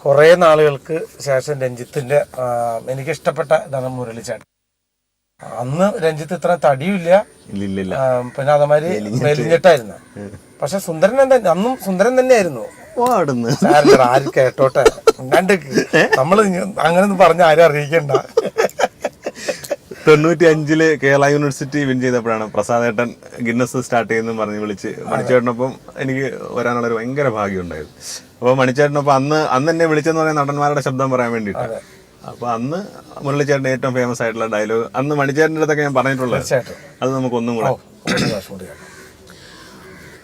കുറേ നാളുകൾക്ക് ശേഷം രഞ്ജിത്തിന്റെ എനിക്കിഷ്ടപ്പെട്ട ഇതാണ് മുരളിച്ചേട്ടൻ. അന്ന് രഞ്ജിത്ത് ഇത്ര തടിയുമില്ല, പിന്നെ അതേമാതിരി മെലിഞ്ഞിട്ടായിരുന്നു. പക്ഷെ സുന്ദരൻ അന്നും സുന്ദരൻ തന്നെയായിരുന്നു. ആര് കേട്ടോട്ടെ, നമ്മള് അങ്ങനെ പറഞ്ഞ ആരും അറിയിക്കണ്ട. 95 കേരള യൂണിവേഴ്സിറ്റി വിൻ ചെയ്തപ്പോഴാണ് പ്രസാദേട്ടൻ ഗിന്നസ് സ്റ്റാർട്ട് ചെയ്യുന്നു പറഞ്ഞ് വിളിച്ച് മണിച്ചേട്ടനൊപ്പം എനിക്ക് വരാനുള്ളൊരു ഭയങ്കര ഭാഗ്യം ഉണ്ടായിരുന്നു. അപ്പോൾ മണിച്ചേട്ടനൊപ്പം അന്ന് എന്നെ വിളിച്ചെന്ന് പറയുന്ന നടന്മാരുടെ ശബ്ദം പറയാൻ വേണ്ടിയിട്ട്. അപ്പൊ അന്ന് മുരളിച്ചേട്ടൻ്റെ ഏറ്റവും ഫേമസ് ആയിട്ടുള്ള ഡയലോഗ് അന്ന് മണിച്ചേട്ടൻ്റെ അടുത്തൊക്കെ ഞാൻ പറഞ്ഞിട്ടുള്ളത്, അത് നമുക്ക് ഒന്നും കൂടെ.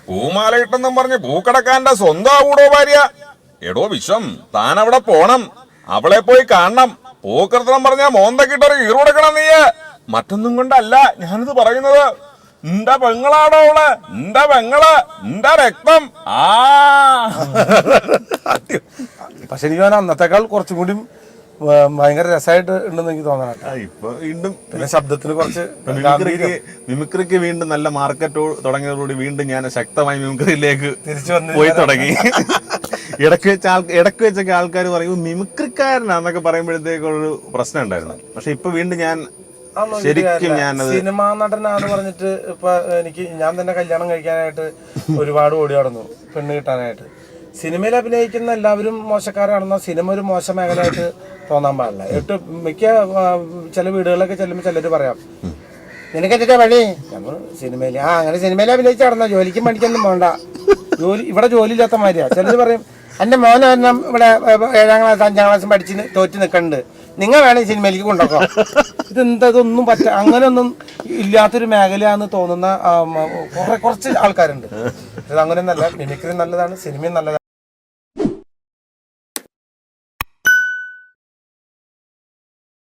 പൂമാലയിട്ടെന്നും പറഞ്ഞ് പൂക്കടക്കാരന്റെ സ്വന്തം കൂടോ ഭാര്യ. എടോ വിശ്വം, താൻ അവിടെ പോണം, അവളെ പോയി കാണണം. പൂക്കൃത്രം പറഞ്ഞ മോന്തക്കിട്ടൊരു ഈറുകൊടുക്കണം നീയ്. മറ്റൊന്നും കൊണ്ടല്ല ഞാനിത് പറയുന്നത്. എന്റെ പെങ്ങളാടോ അവള്, എന്റെ പെങ്ങള്, എന്റെ രക്തം. പക്ഷെ എനിക്ക് അന്നത്തെക്കാൾ കുറച്ചും കൂടി ഭയങ്കര രസമായിട്ട് ഉണ്ടെന്ന് എനിക്ക് തോന്നാനാണ്. ഇപ്പൊ വീണ്ടും പിന്നെ ശബ്ദത്തിന് കുറച്ച് മിമിക്രിക്ക് വീണ്ടും നല്ല മാർക്കറ്റ് തുടങ്ങിയതോടുകൂടി വീണ്ടും ഞാൻ ശക്തമായി മിമിക്രിയിലേക്ക് പോയി തുടങ്ങി. ഇടയ്ക്ക് വെച്ചൊക്കെ ആൾക്കാർ പറയും മിമിക്രിക്കാരനാന്നൊക്കെ പറയുമ്പോഴത്തേക്കൊരു പ്രശ്നം ഉണ്ടായിരുന്നു. പക്ഷെ ഇപ്പൊ വീണ്ടും ഞാൻ ശരിക്കും സിനിമാ നടനാന്ന് പറഞ്ഞിട്ട് ഇപ്പൊ ഞാൻ തന്നെ കല്യാണം കഴിക്കാനായിട്ട് ഒരുപാട് ഓടി നടന്നു പെണ്ണ് കിട്ടാനായിട്ട്. സിനിമയിൽ അഭിനയിക്കുന്ന എല്ലാവരും മോശക്കാരാണെന്നോ സിനിമ ഒരു മോശം മേഖലയായിട്ട് തോന്നാൻ പാടില്ല. മിക്ക ചില വീടുകളിലൊക്കെ ചെല്ലുമ്പോൾ ചിലര് പറയാം, നിനക്ക് എന്നിട്ടാ പണി സിനിമയിൽ. അങ്ങനെ സിനിമയിൽ അഭിനയിച്ച് നടന്നോ, ജോലിക്കും പണിക്കൊന്നും പോണ്ട, ഇവിടെ ജോലി ഇല്ലാത്ത മാതിരിയാ. ചിലര് പറയും എൻ്റെ മോനെ ഇവിടെ 7ാം ക്ലാസ് 5ാം ക്ലാസ് പഠിച്ച് തോറ്റ് നിൽക്കുന്നുണ്ട്, നിങ്ങൾ വേണമെങ്കിൽ സിനിമയിലേക്ക് കൊണ്ടുപോകാം. ഇതൊന്നും അങ്ങനെയൊന്നും ഇല്ലാത്തൊരു മേഖലയാന്ന് തോന്നുന്ന കുറച്ച് ആൾക്കാരുണ്ട്. ഇത് അങ്ങനെയൊന്നല്ല. മിമിക്രി നല്ലതാണ്, സിനിമയും നല്ലതാണ്.